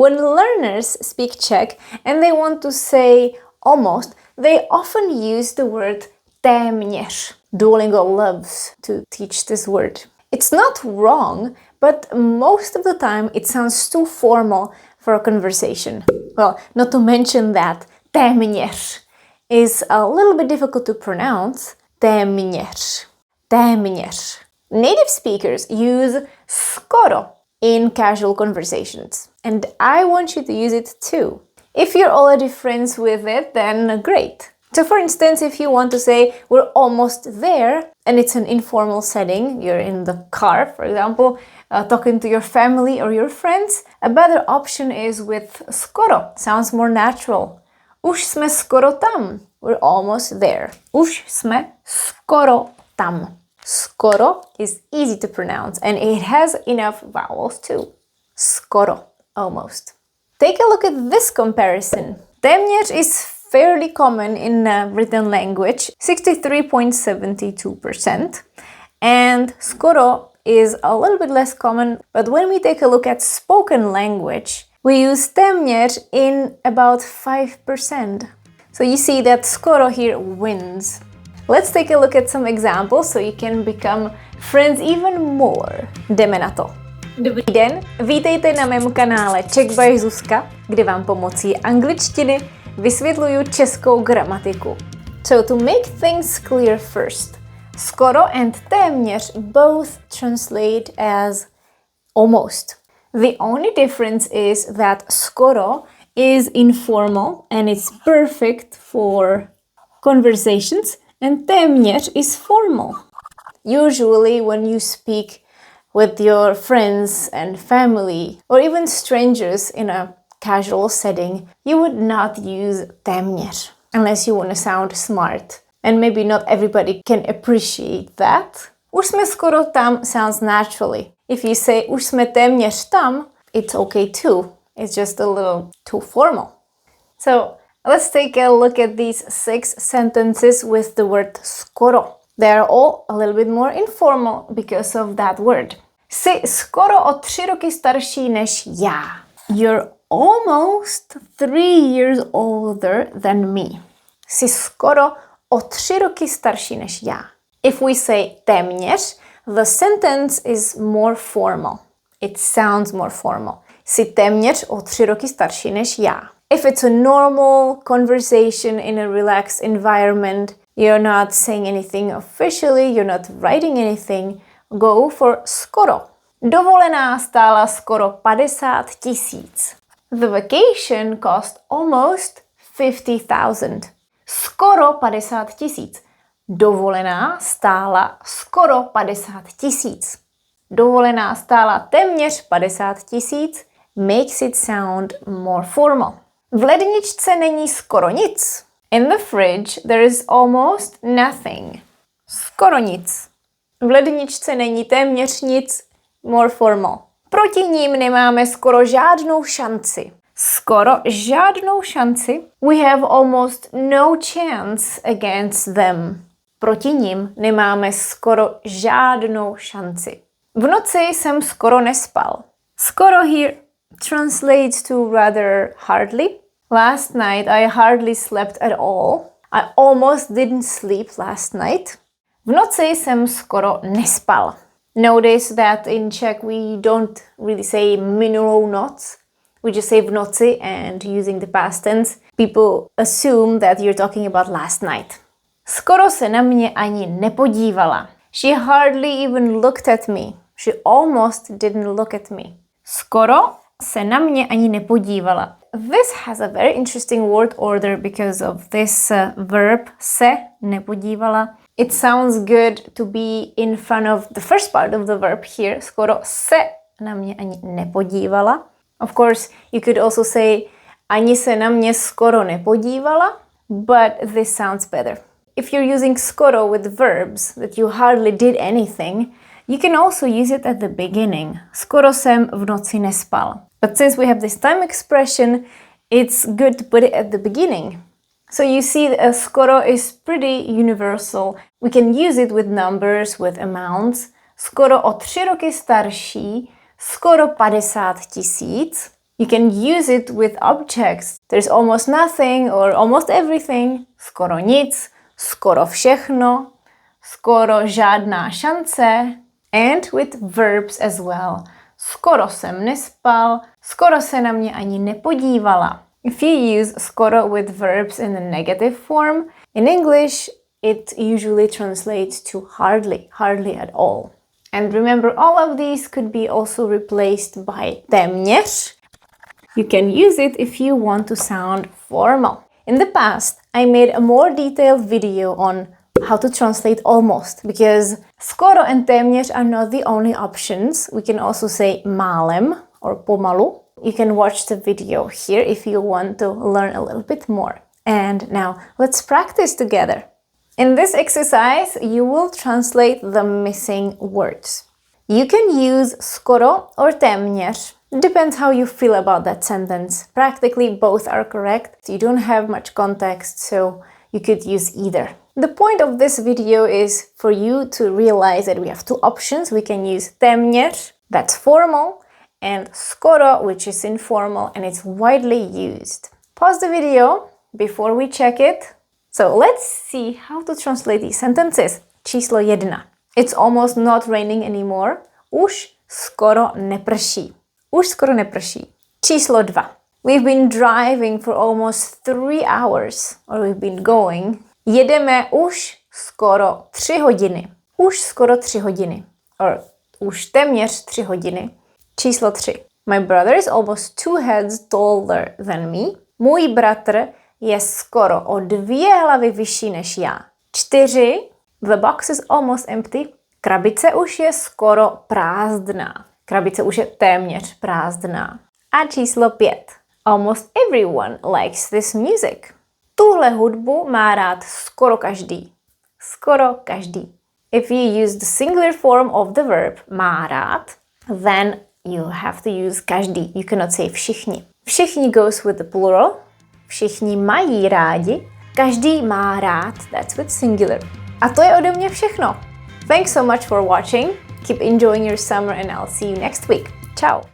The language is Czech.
When learners speak Czech and they want to say almost, they often use the word téměř. Duolingo loves to teach this word. It's not wrong, but most of the time it sounds too formal for a conversation. Well, not to mention that téměř is a little bit difficult to pronounce. Téměř. Téměř. Native speakers use skoro in casual conversations, and I want you to use it too. If you're already friends with it, then great. So for instance, if you want to say we're almost there, and it's an informal setting, you're in the car, for example, talking to your family or your friends, a better option is with skoro. Sounds more natural. Už jsme skoro tam. We're almost there. Už jsme skoro tam. Skoro is easy to pronounce and it has enough vowels too. Skoro, almost. Take a look at this comparison. Téměř is fairly common in written language, 63.72%, and skoro is a little bit less common, but when we take a look at spoken language, we use téměř in about 5%. So you see that skoro here wins. Let's take a look at some examples so you can become friends even more. Jdeme na to. Dobrý den, vítejte na mém kanále Czech by Zuzka, kde vám pomocí angličtiny vysvětluju českou gramatiku. So to make things clear first, skoro and téměř both translate as almost. The only difference is that skoro is informal and it's perfect for conversations, and téměř is formal. Usually when you speak with your friends and family or even strangers in a casual setting, you would not use téměř unless you want to sound smart. And maybe not everybody can appreciate that. Už jsme skoro tam sounds naturally. If you say už jsme téměř tam, it's okay too. It's just a little too formal. So let's take a look at these 6 sentences with the word skoro. They are all a little bit more informal because of that word. Jsi skoro o 3 roky starší než já. You're almost 3 years older than me. Jsi skoro o 3 roky starší než já. If we say téměř, the sentence is more formal. It sounds more formal. Jsi téměř o 3 roky starší než já. If it's a normal conversation in a relaxed environment, you're not saying anything officially, you're not writing anything, go for skoro. Dovolená stála skoro 50 000. The vacation cost almost 50,000. Skoro 50 000. Dovolená stála skoro 50 000. Dovolená stála téměř 50 000 makes it sound more formal. V ledničce není skoro nic. In the fridge there is almost nothing. Skoro nic. V ledničce není téměř nic, more formal. Proti ním nemáme skoro žádnou šanci. Skoro žádnou šanci. We have almost no chance against them. Proti ním nemáme skoro žádnou šanci. V noci jsem skoro nespal. Skoro here translates to rather hardly. Last night I hardly slept at all. I almost didn't sleep last night. V noci jsem skoro nespal. Notice that in Czech we don't really say minulou noc. We just say v noci, and using the past tense, people assume that you're talking about last night. Skoro se na mě ani nepodívala. She hardly even looked at me. She almost didn't look at me. Skoro se na mě ani nepodívala. This has a very interesting word order because of this verb se nepodívala. It sounds good to be in front of the first part of the verb here. Skoro se na mě ani nepodívala. Of course, you could also say ani se na mě skoro nepodívala, but this sounds better. If you're using skoro with verbs that you hardly did anything, you can also use it at the beginning. Skoro jsem v noci nespal. But since we have this time expression, it's good to put it at the beginning. So you see, skoro is pretty universal. We can use it with numbers, with amounts. Skoro o 3 roky starší, skoro 50 000. You can use it with objects. There's almost nothing or almost everything. Skoro nic, skoro všechno, skoro žádná šance. And with verbs as well. Skoro jsem nespal, skoro se na mě ani nepodívala. If you use skoro with verbs in the negative form, in English, it usually translates to hardly, hardly at all. And remember, all of these could be also replaced by téměř. You can use it if you want to sound formal. In the past, I made a more detailed video on how to translate almost, because skoro and téměř are not the only options. We can also say málem or pomalu. You can watch the video here if you want to learn a little bit more. And now let's practice together. In this exercise, you will translate the missing words. You can use skoro or téměř. Depends how you feel about that sentence. Practically both are correct. You don't have much context, so you could use either. The point of this video is for you to realize that we have two options. We can use téměř, that's formal, and skoro, which is informal and it's widely used. Pause the video before we check it. So let's see how to translate these sentences. Číslo 1. It's almost not raining anymore. Už skoro neprší. Už skoro neprší. Číslo 2. We've been driving for almost 3 hours. Or we've been going. Jedeme už skoro 3 hodiny. Už skoro 3 hodiny. Or už téměř 3 hodiny. Číslo 3. My brother is almost 2 heads taller than me. Můj bratr je skoro o 2 hlavy vyšší než já. 4. The box is almost empty. Krabice už je skoro prázdná. Krabice už je téměř prázdná. A číslo 5. Almost everyone likes this music. Tuhle hudbu má rád skoro každý. Skoro každý. If you use the singular form of the verb má rád, then you have to use každý. You cannot say všichni. Všichni goes with the plural. Všichni mají rádi. Každý má rád. That's with singular. A to je ode mě všechno. Thanks so much for watching. Keep enjoying your summer and I'll see you next week. Ciao.